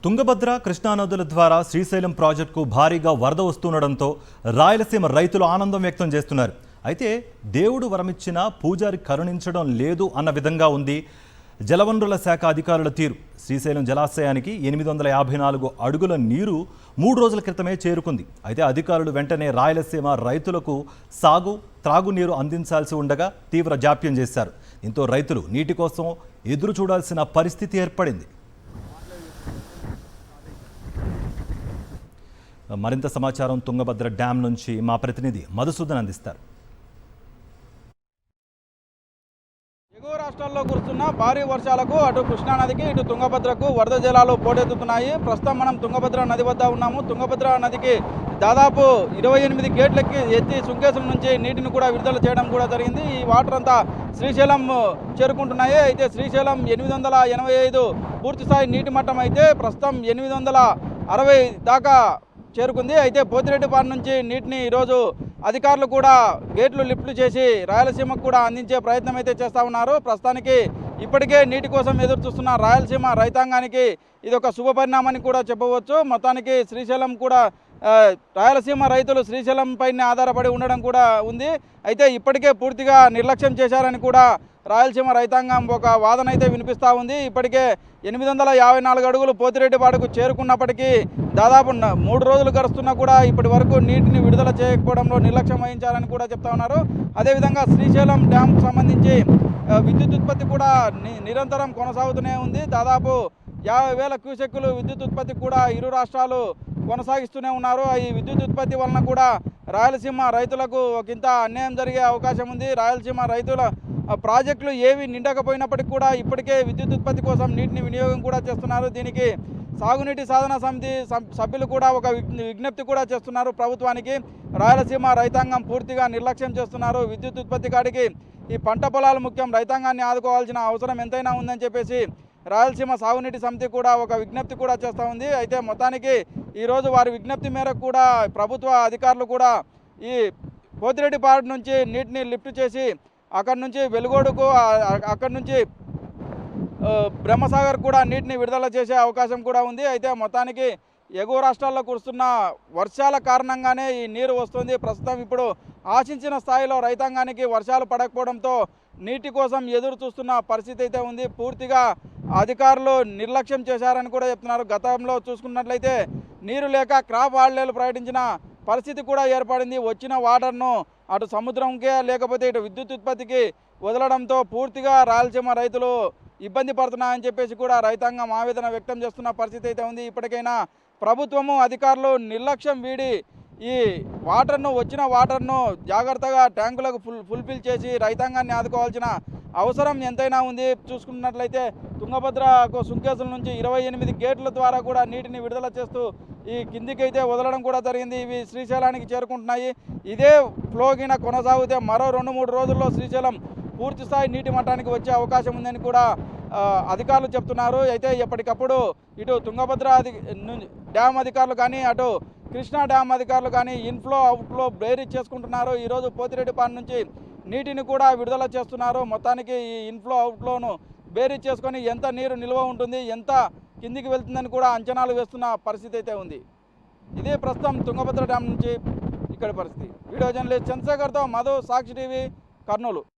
తుంగభద్ర కృష్ణా నదుల ద్వారా శ్రీశైలం ప్రాజెక్టుకు భారీగా వరద వస్తుండడంతో రాయలసీమ రైతులు ఆనందం వ్యక్తం చేస్తున్నారు. అయితే దేవుడు వరమిచ్చిన పూజారి కరుణించడం లేదు అన్న విధంగా ఉంది జలవనరుల శాఖ అధికారుల తీరు. శ్రీశైలం జలాశయానికి 854 అడుగుల నీరు 3 రోజుల క్రితమే చేరుకుంది. అయితే అధికారులు వెంటనే రాయలసీమ రైతులకు త్రాగునీరు అందించాల్సి ఉండగా తీవ్ర జాప్యం చేశారు. దీంతో రైతులు నీటి కోసం ఎదురు చూడాల్సిన పరిస్థితి ఏర్పడింది. మరింత సమాచారం తుంగభద్ర డ్యాం నుంచి మా ప్రతినిధి మధుసూదన్ అందిస్తారు. ఎగువ రాష్ట్రాల్లో కురుస్తున్న భారీ వర్షాలకు అటు కృష్ణానదికి ఇటు తుంగభద్రకు వరద జలాలు పోటెత్తుతున్నాయి. ప్రస్తుతం మనం తుంగభద్ర నది వద్ద ఉన్నాము. తుంగభద్ర నదికి దాదాపు 28 గేట్లకి ఎత్తి సుంకేసుల నుంచి నీటిని కూడా విడుదల చేయడం కూడా జరిగింది. ఈ వాటర్ అంతా శ్రీశైలం చేరుకుంటున్నాయి. అయితే శ్రీశైలం 885 పూర్తిస్థాయి నీటి మట్టం అయితే ప్రస్తుతం 860 దాకా చేరుకుంది. అయితే పోతిరెడ్డిపాడు నుంచి నీటిని ఈరోజు అధికారులు కూడా గేట్లు లిఫ్ట్లు చేసి రాయలసీమకు కూడా అందించే ప్రయత్నం అయితే చేస్తూ ఉన్నారు. ప్రస్తుతానికి ఇప్పటికే నీటి కోసం ఎదురు చూస్తున్న రాయలసీమ రైతాంగానికి ఇది ఒక శుభ పరిణామని కూడా చెప్పవచ్చు. మొత్తానికి శ్రీశైలం కూడా రాయలసీమ రైతులు శ్రీశైలం పైన ఆధారపడి ఉండడం కూడా ఉంది. అయితే ఇప్పటికే పూర్తిగా నిర్లక్ష్యం చేశారని కూడా రాయలసీమ రైతాంగం ఒక వాదన అయితే వినిపిస్తూ ఉంది. ఇప్పటికే 854 అడుగులు పోతిరెడ్డిపాడుకు చేరుకున్నప్పటికీ దాదాపు 3 రోజులు గడుస్తున్నా కూడా ఇప్పటి వరకు నీటిని విడుదల చేయకపోవడంలో నిర్లక్ష్యం వహించారని కూడా చెప్తా ఉన్నారు. అదేవిధంగా శ్రీశైలం డ్యామ్కు సంబంధించి విద్యుత్ ఉత్పత్తి కూడా నిరంతరం కొనసాగుతూనే ఉంది. దాదాపు 50,000 క్యూసెక్కులు విద్యుత్ ఉత్పత్తి కూడా ఇరు రాష్ట్రాలు కొనసాగిస్తూనే ఉన్నారు. ఈ విద్యుత్ ఉత్పత్తి వలన కూడా రాయలసీమ రైతులకు ఒకంత అన్యాయం జరిగే అవకాశం ఉంది. రాయలసీమ రైతుల ప్రాజెక్టులు ఏవి నిండకపోయినప్పటికీ కూడా ఇప్పటికే విద్యుత్ ఉత్పత్తి కోసం నీటిని వినియోగం కూడా చేస్తున్నారు. దీనికి సాగునీటి సాధన సమితి సభ్యులు కూడా ఒక విజ్ఞప్తి కూడా చేస్తున్నారు ప్రభుత్వానికి. రాయలసీమ రైతాంగం పూర్తిగా నిర్లక్ష్యం చేస్తున్నారు. విద్యుత్ ఉత్పత్తి కాడికి ఈ పంట పొలాలు ముఖ్యం, రైతాంగాన్ని ఆదుకోవాల్సిన అవసరం ఎంతైనా ఉందని చెప్పేసి రాయలసీమ సాగునీటి సమితి కూడా ఒక విజ్ఞప్తి కూడా చేస్తూ ఉంది. అయితే మొత్తానికి ఈరోజు వారి విజ్ఞప్తి మేరకు కూడా ప్రభుత్వ అధికారులు కూడా ఈ పోతిరెడ్డిపాడు నుంచి నీటిని లిఫ్ట్ చేసి అక్కడి నుంచి వెలుగోడుకు అక్కడి నుంచి బ్రహ్మసాగర్ కూడా నీటిని విడుదల చేసే అవకాశం కూడా ఉంది. అయితే మొత్తానికి ఎగువ రాష్ట్రాల్లో కురుస్తున్న వర్షాల కారణంగానే ఈ నీరు వస్తుంది. ప్రస్తుతం ఇప్పుడు ఆశించిన స్థాయిలో రైతాంగానికి వర్షాలు పడకపోవడంతో నీటి కోసం ఎదురు చూస్తున్న పరిస్థితి అయితే ఉంది. పూర్తిగా అధికారులు నిర్లక్ష్యం చేశారని కూడా చెప్తున్నారు. గతంలో చూసుకున్నట్లయితే నీరు లేక క్రాప్ హాలిడేలు ప్రకటించిన పరిస్థితి కూడా ఏర్పడింది. వచ్చిన వాటర్ను అటు సముద్రంకే లేకపోతే ఇటు విద్యుత్ ఉత్పత్తికి వదలడంతో పూర్తిగా రాయలసీమ రైతులు ఇబ్బంది పడుతున్నాయని చెప్పేసి కూడా రైతాంగం ఆవేదన వ్యక్తం చేస్తున్న పరిస్థితి అయితే ఉంది. ఇప్పటికైనా ప్రభుత్వము అధికారులు నిర్లక్ష్యం వీడి ఈ వచ్చిన వాటర్ను జాగ్రత్తగా ట్యాంకులకు ఫుల్ఫిల్ చేసి రైతాంగాన్ని ఆదుకోవాల్సిన అవసరం ఎంతైనా ఉంది. చూసుకున్నట్లయితే తుంగభద్రకు సుంకేసుల నుంచి 28 గేట్ల ద్వారా కూడా నీటిని విడుదల చేస్తూ ఈ కిందికైతే వదలడం కూడా జరిగింది. ఇవి శ్రీశైలానికి చేరుకుంటున్నాయి. ఇదే ఫ్లోగిన కొనసాగితే మరో 2-3 రోజుల్లో శ్రీశైలం పూర్తిస్థాయి నీటి మట్టానికి వచ్చే అవకాశం ఉందని కూడా అధికారులు చెప్తున్నారు. అయితే ఎప్పటికప్పుడు ఇటు తుంగభద్ర డ్యామ్ అధికారులు కానీ అటు కృష్ణా డ్యామ్ అధికారులు కానీ ఇన్ఫ్లో అవుట్ఫ్లో బేరీజ్ చేసుకుంటున్నారు. ఈరోజు పోతిరెడ్డిపాడు నుంచి నీటిని కూడా విడుదల చేస్తున్నారు. మొత్తానికి ఈ ఇన్ఫ్లో అవుట్ఫ్లోను బేరీజ్ చేసుకొని ఎంత నీరు నిల్వ ఉంటుంది, ఎంత కిందికి వెళ్తుందని కూడా అంచనాలు వేస్తున్న పరిస్థితి అయితే ఉంది. ఇదే ప్రస్తుతం తుంగభద్ర డ్యామ్ నుంచి ఇక్కడి పరిస్థితి. వీడియో జర్నలిస్ట్ చంద్రశేఖర్తో మధు, సాక్షి టీవీ, కర్నూలు.